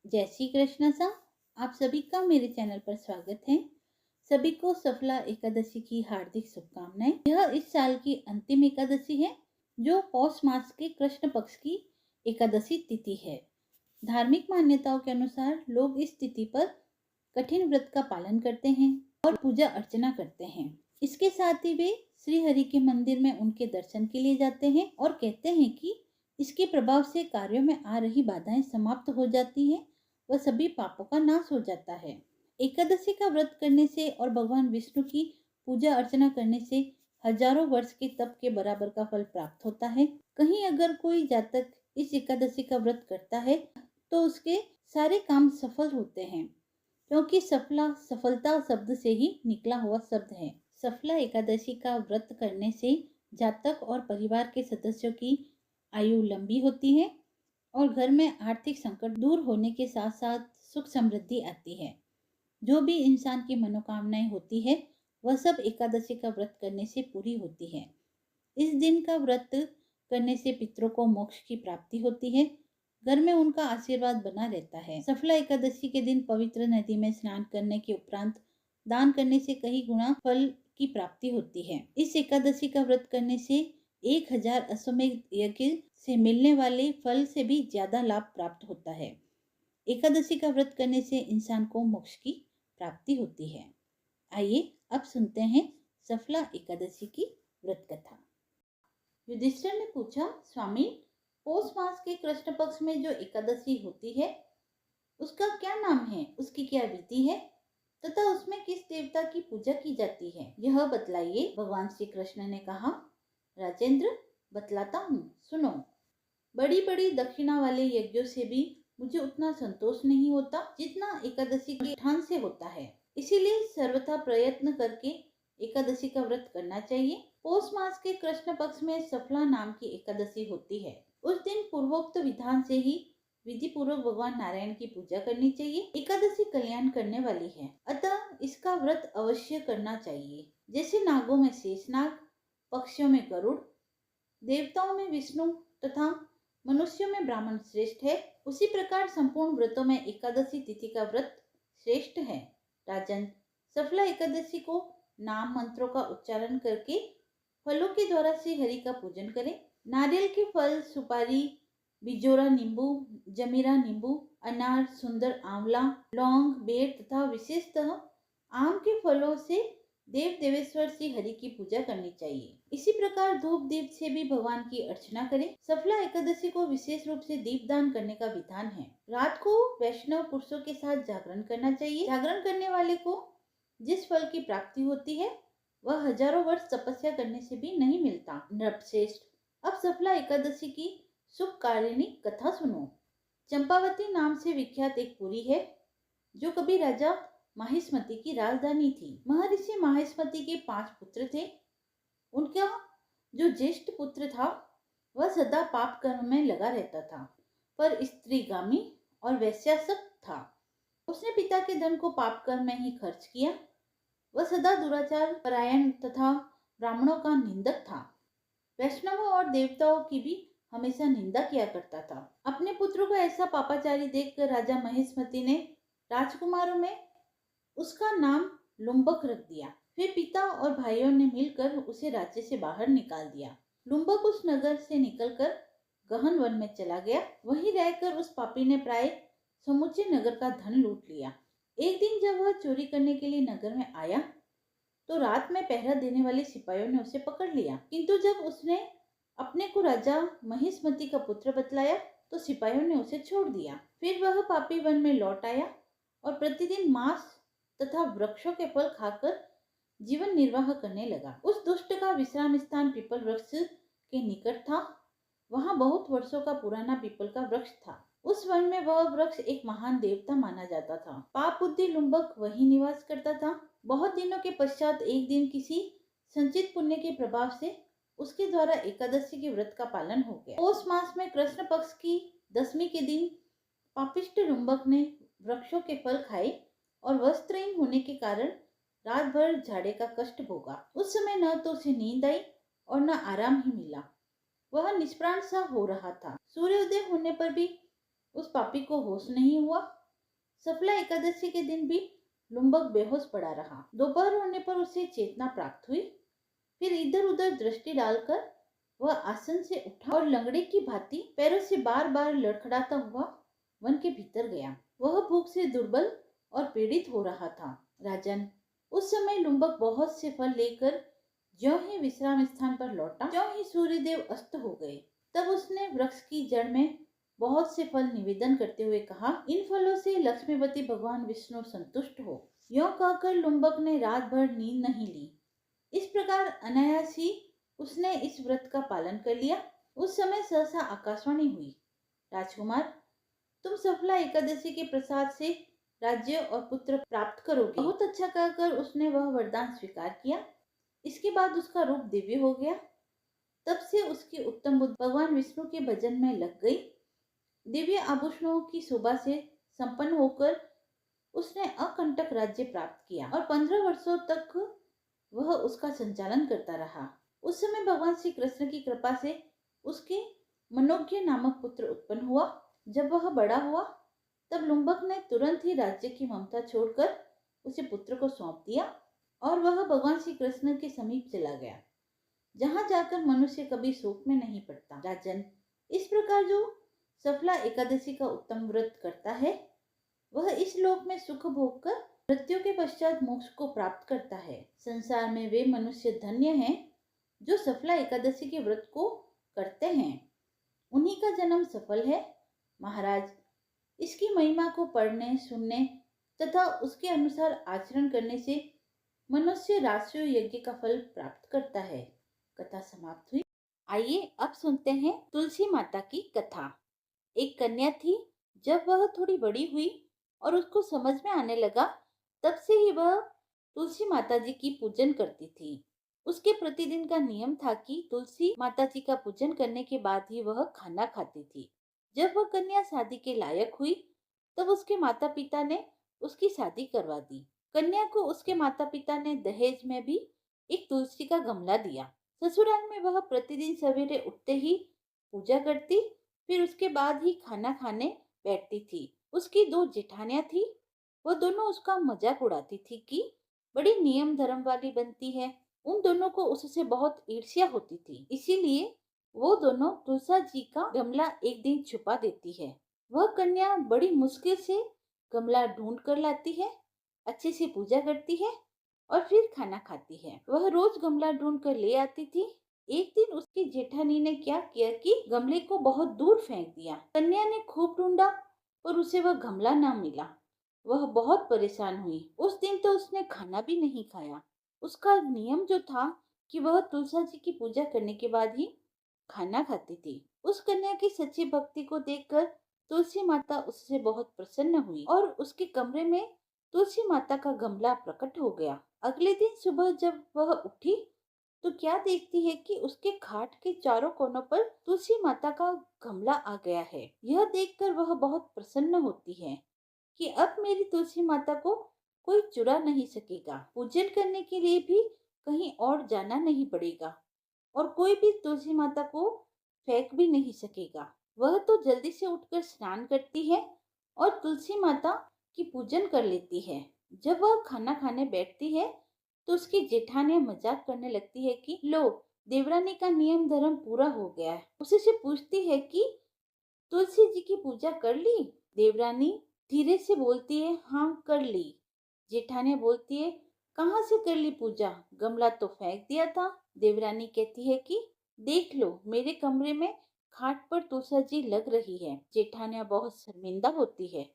जय श्री कृष्ण सा। आप सभी का मेरे चैनल पर स्वागत है। सभी को सफला एकादशी की हार्दिक शुभकामनाएं। यह इस साल की अंतिम एकादशी है जो पौष मास के कृष्ण पक्ष की एकादशी तिथि है। धार्मिक मान्यताओं के अनुसार लोग इस तिथि पर कठिन व्रत का पालन करते हैं और पूजा अर्चना करते हैं। इसके साथ ही वे श्री हरि के मंदिर में उनके दर्शन के लिए जाते हैं और कहते हैं कि इसके प्रभाव से कार्यों में आ रही बाधाएं समाप्त हो जाती हैं, वह सभी पापों का नाश हो जाता है। एकादशी का व्रत करने से और भगवान विष्णु की पूजा अर्चना करने से हजारों वर्ष के तप के बराबर का फल प्राप्त होता है। कहीं अगर कोई जातक इस एकादशी का व्रत करता है तो उसके सारे काम सफल होते हैं, क्योंकि सफला सफलता शब्द से ही निकला हुआ शब्द है। सफला एकादशी का व्रत करने से जातक और परिवार के सदस्यों की आयु लंबी होती है और घर में आर्थिक संकट दूर होने के साथ साथ सुख समृद्धि आती है। जो भी इंसान की मनोकामनाएं होती है वह सब एकादशी का व्रत करने से पूरी होती है। इस दिन का व्रत करने से पितरों को मोक्ष की प्राप्ति होती है, घर में उनका आशीर्वाद बना रहता है। सफला एकादशी के दिन पवित्र नदी में स्नान करने के उपरांत दान करने से कई गुना फल की प्राप्ति होती है। इस एकादशी का व्रत करने से 1000 अश्वमेध यज्ञ से मिलने वाले फल से भी ज्यादा लाभ प्राप्त होता है। एकादशी का व्रत करने से इंसान को मोक्ष की प्राप्ति होती है। आइए अब सुनते हैं सफला एकादशी की व्रत कथा। युधिष्ठिर ने पूछा, स्वामी, पौष मास के कृष्ण पक्ष में जो एकादशी होती है उसका क्या नाम है, उसकी क्या विधि है तथा उसमें किस देवता की पूजा की जाती है, यह बतलाइए। भगवान श्री कृष्ण ने कहा, राजेंद्र, बतलाता हूँ, सुनो। बड़ी बड़ी दक्षिणा वाले यज्ञों से भी मुझे उतना संतोष नहीं होता जितना एकादशी के ठान से होता है। इसीलिए सर्वथा प्रयत्न करके एकादशी का व्रत करना चाहिए। पौष मास के कृष्ण पक्ष में सफला नाम की एकादशी होती है। उस दिन पूर्वोक्त विधान से ही विधि पूर्वक भगवान नारायण की पूजा करनी चाहिए। एकादशी कल्याण करने वाली है, अतः इसका व्रत अवश्य करना चाहिए। जैसे नागों में शेषनाग, पक्षियों में गरुड़, देवताओं में विष्णु तथा मनुष्यों में ब्राह्मण श्रेष्ठ है, उसी प्रकार संपूर्ण व्रतों में एकादशी तिथि का व्रत श्रेष्ठ है। राजन, सफला एकादशी को नाम मंत्रों का उच्चारण करके फलों के द्वारा श्री हरि का पूजन करें। नारियल के फल, सुपारी, बिजोरा नींबू, जमीरा नींबू, अनार, सुंदर आंवला, लौंग, बेर तथा विशेषतः आम के फलों से देव देवेश्वर श्री हरि की पूजा करनी चाहिए। इसी प्रकार धूप दीप से भी भगवान की अर्चना करें। सफला एकादशी को विशेष रूप से दीप दान करने का विधान है। रात को वैष्णव पुरुषों के साथ जागरण करना चाहिए। जागरण करने वाले को जिस फल की प्राप्ति होती है वह हजारों वर्ष तपस्या करने से भी नहीं मिलता। नृपश्रेष्ठ, अब सफला एकादशी की शुभ कारिणी कथा सुनो। चंपावती नाम से विख्यात एक पुरी है जो कभी राजा माहिष्मति की राजधानी थी। महर्षि माहिष्मति के 5 पुत्र थे। उनका जो ज्येष्ठ पुत्र था वह सदा पाप कर्म में लगा रहता था, पर स्त्रीगामी और वैश्यासक्त था। उसने पिता के धन को पाप कर्म में ही खर्च किया। वह सदा दुराचार परायण तथा ब्राह्मणों का निंदक था। वैष्णवों और देवताओं की भी हमेशा निंदा किया करता था। अपने पुत्रों को ऐसा पापाचारी देखकर राजा महिष्मति ने राजकुमारों में उसका नाम लुम्बक रख दिया। फिर पिता और भाइयों ने मिलकर उसे राज्य से बाहर निकाल दिया। लुम्बक उस नगर से निकलकर गहन वन में चला गया। वहीं रहकर उस पापी ने प्राय समूचे नगर का धन लूट लिया। एक दिन जब वह चोरी करने के लिए नगर में आया तो रात में पहरा देने वाले सिपाहियों ने उसे पकड़ लिया, किंतु जब उसने अपने को राजा महिष्मति का पुत्र बतलाया तो सिपाहियों ने उसे छोड़ दिया। फिर वह पापी वन में लौट आया और प्रतिदिन मांस तथा वृक्षों के फल खाकर जीवन निर्वाह करने लगा। उस दुष्ट का विश्राम स्थान पीपल वृक्ष के निकट था। वहां बहुत वर्षों का पुराना पीपल का वृक्ष था। उस वन में वह वृक्ष एक महान देवता माना जाता था। पाप बुद्धि लुम्बक वही निवास करता था। बहुत दिनों के पश्चात एक दिन किसी संचित पुण्य के प्रभाव से उसके द्वारा एकादशी के व्रत का पालन हो गया। पौष मास में कृष्ण पक्ष की दशमी के दिन पापिष्ट लुम्बक ने वृक्षों के फल खाए और वस्त्रहीन होने के कारण रात भर झाड़े का कष्ट भोगा। उस समय न तो उसे नींद आई और न आराम ही मिला। वह निष्प्राण सा हो रहा था। सूर्योदय होने पर भी उस पापी को होश नहीं हुआ। सफला एकादशी के दिन भी लुम्बक बेहोश पड़ा रहा। दोपहर होने पर उसे चेतना प्राप्त हुई। फिर इधर उधर दृष्टि डालकर वह आसन से उठा और लंगड़े की भांति पैरों से बार बार लड़खड़ाता हुआ वन के भीतर गया। वह भूख से दुर्बल और पीड़ित हो रहा था। राजन, उस समय लुम्बक बहुत से फल लेकर ज्यों ही विश्राम स्थान पर लौटा, ज्यों ही सूर्यदेव अस्त हो गए, तब उसने वृक्ष की जड़ में बहुत से फल निवेदन करते हुए कहा, इन फलों से लक्ष्मीपति भगवान विष्णु संतुष्ट हो। यों कहकर लुम्बक ने रात भर नींद नहीं ली। इस प्रकार अनायास ही उसने इस व्रत का पालन कर लिया। उस समय सहसा आकाशवाणी हुई, राजकुमार, तुम सफला एकादशी के प्रसाद से राज्य और पुत्र प्राप्त करोगे। बहुत अच्छा कहकर उसने वह वरदान स्वीकार किया। इसके बाद उसका रूप दिव्य हो गया। तब से उसकी उत्तम बुद्धि भगवान विष्णु के भजन में लग गई। दिव्य आभूषणों की शोभा से संपन्न होकर उसने अकंटक राज्य प्राप्त किया और 15 वर्षों तक वह उसका संचालन करता रहा। उस समय भगवान श्री कृष्ण की कृपा से उसके मनोज्ञ नामक पुत्र उत्पन्न हुआ। जब वह बड़ा हुआ तब लुम्बक ने तुरंत ही राज्य की ममता छोड़कर उसे पुत्र को सौंप दिया और वह भगवान श्री कृष्ण के समीप चला गया, जहाँ जाकर मनुष्य कभी शोक में नहीं पड़ता। राजन, इस प्रकार जो सफला एकादशी का उत्तम व्रत करता है वह इस लोक में सुख भोग कर मृत्यु के पश्चात मोक्ष को प्राप्त करता है। संसार में वे मनुष्य धन्य हैं जो सफला एकादशी के व्रत को करते हैं, उन्हीं का जन्म सफल है। महाराज, इसकी महिमा को पढ़ने, सुनने तथा उसके अनुसार आचरण करने से मनुष्य राष्ट्रीय यज्ञ का फल प्राप्त करता है। कथा समाप्त हुई। आइए अब सुनते हैं तुलसी माता की कथा। एक कन्या थी। जब वह थोड़ी बड़ी हुई और उसको समझ में आने लगा, तब से ही वह तुलसी माता जी की पूजन करती थी। उसके प्रतिदिन का नियम था कि तुलसी माता जी का पूजन करने के बाद ही वह खाना खाती थी। जब वह कन्या शादी के लायक हुई तब उसके माता पिता ने उसकी शादी करवा दी। कन्या को उसके माता पिता ने दहेज में भी एक तुलसी का गमला दिया। ससुराल में वह प्रतिदिन सवेरे उठते ही पूजा करती, फिर उसके बाद ही खाना खाने बैठती थी। उसकी 2 जेठानियां थी। वो दोनों उसका मजाक उड़ाती थी कि बड़ी नियम धर्म वाली बनती है। उन दोनों को उससे बहुत ईर्ष्या होती थी, इसीलिए वो दोनों तुलसा जी का गमला एक दिन छुपा देती है। वह कन्या बड़ी मुश्किल से गमला ढूंढ कर लाती है, अच्छे से पूजा करती है और फिर खाना खाती है। वह रोज गमला ढूंढ कर ले आती थी। एक दिन उसकी जेठानी ने क्या किया कि गमले को बहुत दूर फेंक दिया। कन्या ने खूब ढूंढा पर उसे वह गमला ना मिला। वह बहुत परेशान हुई। उस दिन तो उसने खाना भी नहीं खाया। उसका नियम जो था कि वह तुलसा जी की पूजा करने के बाद ही खाना खाती थी। उस कन्या की सच्ची भक्ति को देखकर तुलसी माता उससे बहुत प्रसन्न हुई और उसके कमरे में तुलसी माता का गमला प्रकट हो गया। अगले दिन सुबह जब वह उठी तो क्या देखती है कि उसके खाट के चारों कोनों पर तुलसी माता का गमला आ गया है। यह देखकर वह बहुत प्रसन्न होती है कि अब मेरी तुलसी माता को कोई चुरा नहीं सकेगा। पूजन करने के लिए भी कहीं और जाना नहीं पड़ेगा और कोई भी तुलसी माता को फेंक भी नहीं सकेगा। वह तो जल्दी से उठकर स्नान करती है और तुलसी माता की पूजन कर लेती है। जब वह खाना खाने बैठती है तो उसकी जेठानियां मजाक करने लगती है कि लो, देवरानी का नियम धर्म पूरा हो गया है। उसी से पूछती है कि तुलसी जी की पूजा कर ली? देवरानी धीरे से बोलती है, हाँ कर ली। जेठानियां बोलती है, कहाँ से कर ली पूजा? गमला तो फेंक दिया था। देवरानी कहती है कि देख लो, मेरे कमरे में खाट पर तुलसा जी लग रही है। जेठानियां बहुत शर्मिंदा होती है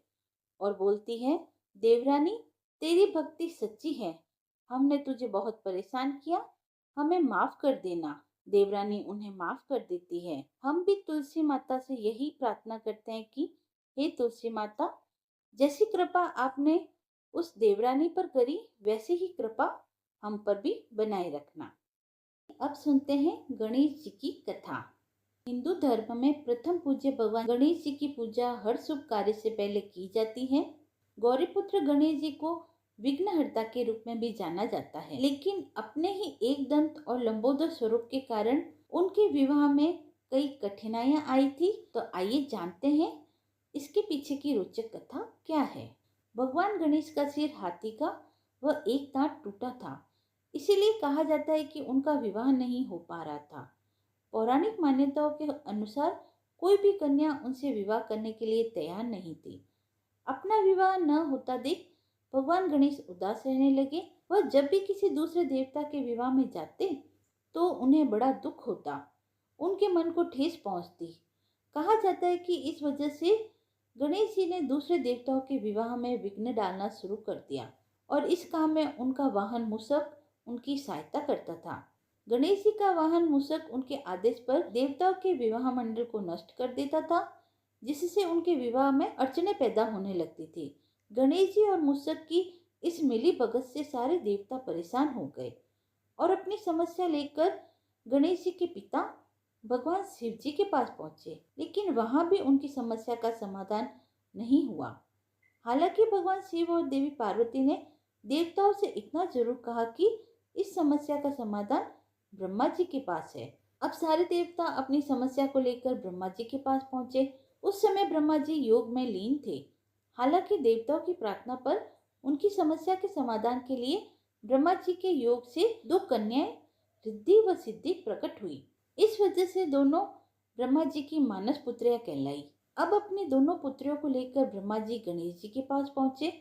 और बोलती है, देवरानी तेरी भक्ति सच्ची है, हमने तुझे बहुत परेशान किया, हमें माफ कर देना। देवरानी उन्हें माफ कर देती है। हम भी तुलसी माता से यही प्रार्थना करते हैं कि हे तुलसी माता, जैसी कृपा आपने उस देवरानी पर करी वैसे ही कृपा हम पर भी बनाए रखना। अब सुनते हैं गणेश जी की कथा। हिंदू धर्म में प्रथम पूज्य भगवान गणेश जी की पूजा हर शुभ कार्य से पहले की जाती है। गौरीपुत्र गणेश जी को विघ्नहर्ता के रूप में भी जाना जाता है, लेकिन अपने ही एक दंत और लंबोदर स्वरूप के कारण उनके विवाह में कई कठिनाइयां आई थी। तो आइए जानते हैं इसके पीछे की रोचक कथा क्या है? भगवान गणेश का सिर हाथी का व एक दांत टूटा था, इसीलिए कहा जाता है कि उनका विवाह नहीं हो पा रहा था। पौराणिक मान्यताओं के अनुसार कोई भी कन्या उनसे विवाह करने के लिए तैयार नहीं थी। अपना विवाह न होता देख भगवान गणेश उदास रहने लगे। वह जब भी किसी दूसरे देवता के विवाह में जाते तो उन्हें बड़ा दुख होता, उनके मन को ठेस पहुंचती। कहा जाता है कि इस वजह से गणेश जी ने दूसरे देवताओं के विवाह में विघ्न डालना शुरू कर दिया और इस काम में उनका वाहन मूषक उनकी सहायता करता था। गणेश जी का वाहन मूषक उनके आदेश पर देवताओं के विवाह मंडल को नष्ट कर देता था, जिससे उनके विवाह में अड़चने पैदा होने लगती थी। गणेश जी और मूषक की इस मिली भगत से सारे देवता परेशान हो गए और अपनी समस्या लेकर गणेश जी के पिता भगवान शिव जी के पास पहुंचे, लेकिन वहां भी उनकी समस्या का समाधान नहीं हुआ। हालांकि भगवान शिव और देवी पार्वती ने देवताओं से इतना जरूर कहा कि इस समस्या का समाधान ब्रह्मा जी के पास है। अब सारे देवता अपनी समस्या को लेकर ब्रह्मा जी के पास पहुंचे। उस समय ब्रह्मा जी योग में लीन थे। हालांकि देवताओं की प्रार्थना पर उनकी समस्या के समाधान के लिए ब्रह्मा जी के योग से दो कन्याएं रिद्धि व सिद्धि प्रकट हुई। इस वजह से दोनों ब्रह्मा जी की मानस पुत्रियां कहलाई। अब अपनी दोनों पुत्रियों को लेकर ब्रह्मा जी गणेश जी के पास पहुंचे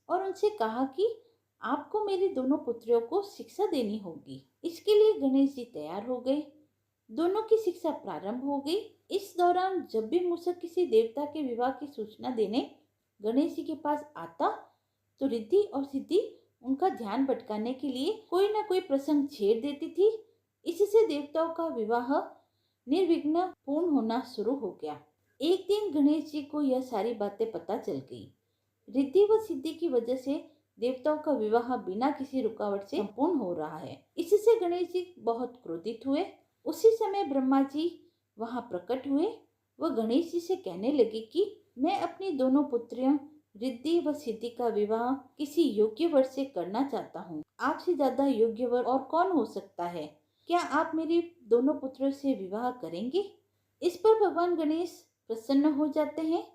और उनसे कहा कि आपको मेरी दोनों पुत्रियों को शिक्षा देनी होगी। इसके लिए गणेश जी तैयार हो गए। दोनों की शिक्षा प्रारंभ हो गई। इस दौरान जब भी मूषक किसी देवता के विवाह की सूचना देने गणेश जी के पास आता तो रिद्धि और सिद्धि उनका ध्यान भटकाने के लिए कोई ना कोई प्रसंग छेड़ देती थी। इससे देवताओं का विवाह निर्विघ्न पूर्ण होना शुरू हो गया। एक दिन गणेश जी को यह सारी बातें पता चल गई। रिद्धि व सिद्धि की वजह से देवताओं का विवाह बिना किसी रुकावट से संपूर्ण हो रहा है। इससे गणेश जी बहुत क्रोधित हुए। उसी समय ब्रह्मा जी वहां प्रकट हुए। वह गणेश जी से कहने लगे कि मैं अपनी दोनों पुत्रियों रिद्धि व सिद्धि का विवाह किसी योग्य वर से करना चाहता हूँ। आपसे ज्यादा योग्य वर और कौन हो सकता है? क्या आप मेरी दोनों पुत्रों से विवाह करेंगे? इस पर भगवान गणेश प्रसन्न हो जाते हैं।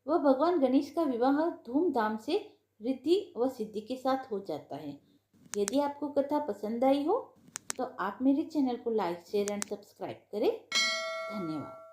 वह भगवान गणेश का विवाह धूमधाम से रिद्धि व सिद्धि के साथ हो जाता है। यदि आपको कथा पसंद आई हो तो आप मेरे चैनल को लाइक, शेयर एंड सब्सक्राइब करें। धन्यवाद।